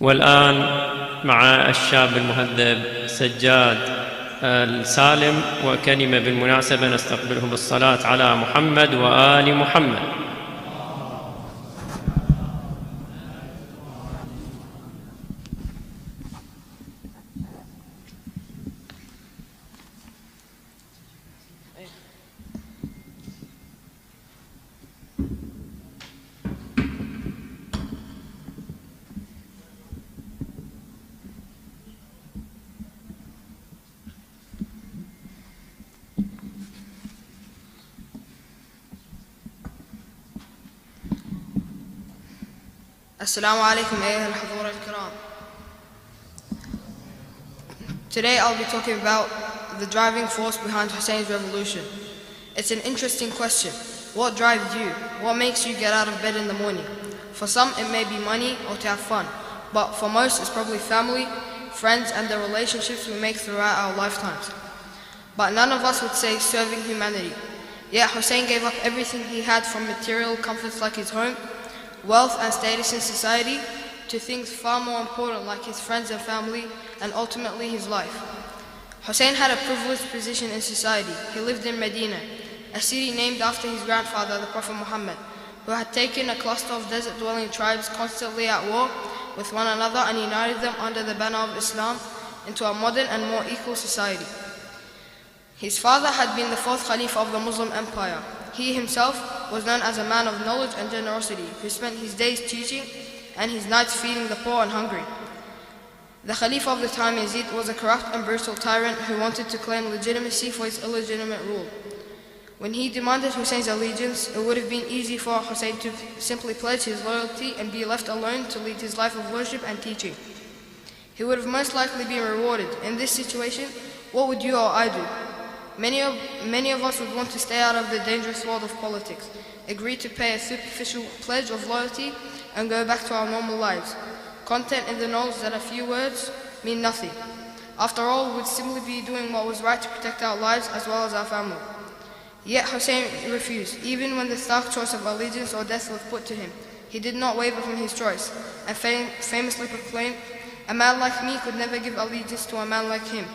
والآن مع الشاب المهذب سجاد السالم، وكلمة بالمناسبة نستقبله بالصلاة على محمد وآل محمد. السلام عليكم أيها الحضور الكرام. Today I'll be talking about the driving force behind Hussein's revolution. It's an interesting question. What drives you? What makes you get out of bed in the morning? For some it may be money or to have fun, but for most it's probably family, friends and the relationships we make throughout our lifetimes. But none of us would say serving humanity. Yet Hussein gave up everything he had, from material comforts like his home, wealth and status in society, to things far more important like his friends and family, and ultimately his life. Hussein had a privileged position in society. He lived in Medina, a city named after his grandfather, the Prophet Muhammad, who had taken a cluster of desert-dwelling tribes constantly at war with one another and united them under the banner of Islam into a modern and more equal society. His father had been the fourth Khalifa of the Muslim Empire. He himself was known as a man of knowledge and generosity, who spent his days teaching and his nights feeding the poor and hungry. The Khalifa of the time, Yazid, was a corrupt and brutal tyrant who wanted to claim legitimacy for his illegitimate rule. When he demanded Hussein's allegiance, it would have been easy for Hussein to simply pledge his loyalty and be left alone to lead his life of worship and teaching. He would have most likely been rewarded. In this situation, what would you or I do? Many of us would want to stay out of the dangerous world of politics, agree to pay a superficial pledge of loyalty, and go back to our normal lives, content in the knowledge that a few words mean nothing. After all, we would simply be doing what was right to protect our lives as well as our family. Yet Hussein refused. Even when the stark choice of allegiance or death was put to him, he did not waver from his choice, and famously proclaimed, "A man like me could never give allegiance to a man like him."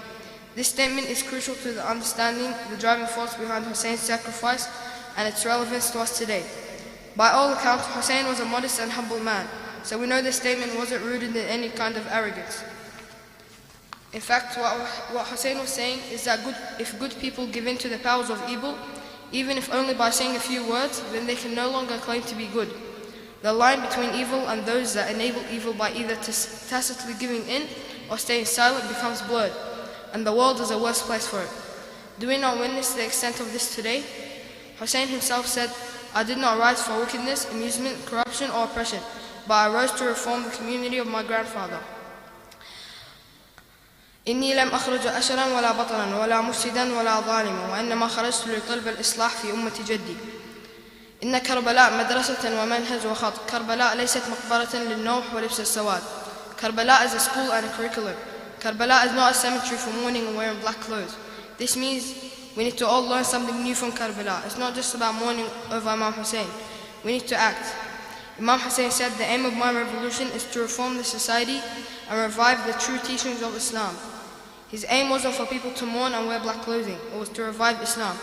This statement is crucial to the understanding the driving force behind Hussein's sacrifice and its relevance to us today. By all accounts, Hussein was a modest and humble man, so we know this statement wasn't rooted in any kind of arrogance. In fact, what Hussein was saying is that if good people give in to the powers of evil, even if only by saying a few words, then they can no longer claim to be good. The line between evil and those that enable evil by either tacitly giving in or staying silent becomes blurred, and the world is a worse place for it. Do we not witness the extent of this today? Hussein himself said, "I did not rise for wickedness, amusement, corruption or oppression, but I rose to reform the community of my grandfather. إني لم أخرج أشرا ولا بطلا ولا مفسدا ولا ظالما وإنما خرجت لطلب الإصلاح في أمة جدي. إن كربلاء مدرسة ومنهج وخط. كربلاء ليست مقبرة للنوح ولبس السواد. Karbala is a school and a curriculum. Karbala is not a cemetery for mourning and wearing black clothes. This means we need to all learn something new from Karbala. It's not just about mourning over Imam Hussein. We need to act. Imam Hussein said, "The aim of my revolution is to reform the society and revive the true teachings of Islam." His aim wasn't for people to mourn and wear black clothing. It was to revive Islam.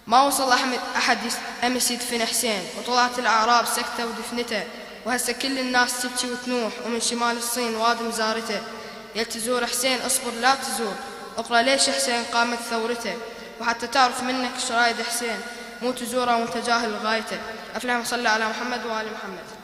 ما وصل أحد أمس يدفن حسين وطلعت الأعراب سكتة ودفنته وهسه كل الناس تبكي وتنوح ومن شمال الصين وادم زارته. يل تزور حسين اصبر لا تزور، اقرأ ليش حسين قامت ثورته، وحتى تعرف منك شرايد حسين مو تزوره وانت جاهل غايته. أفلح وصلى على محمد وآل محمد.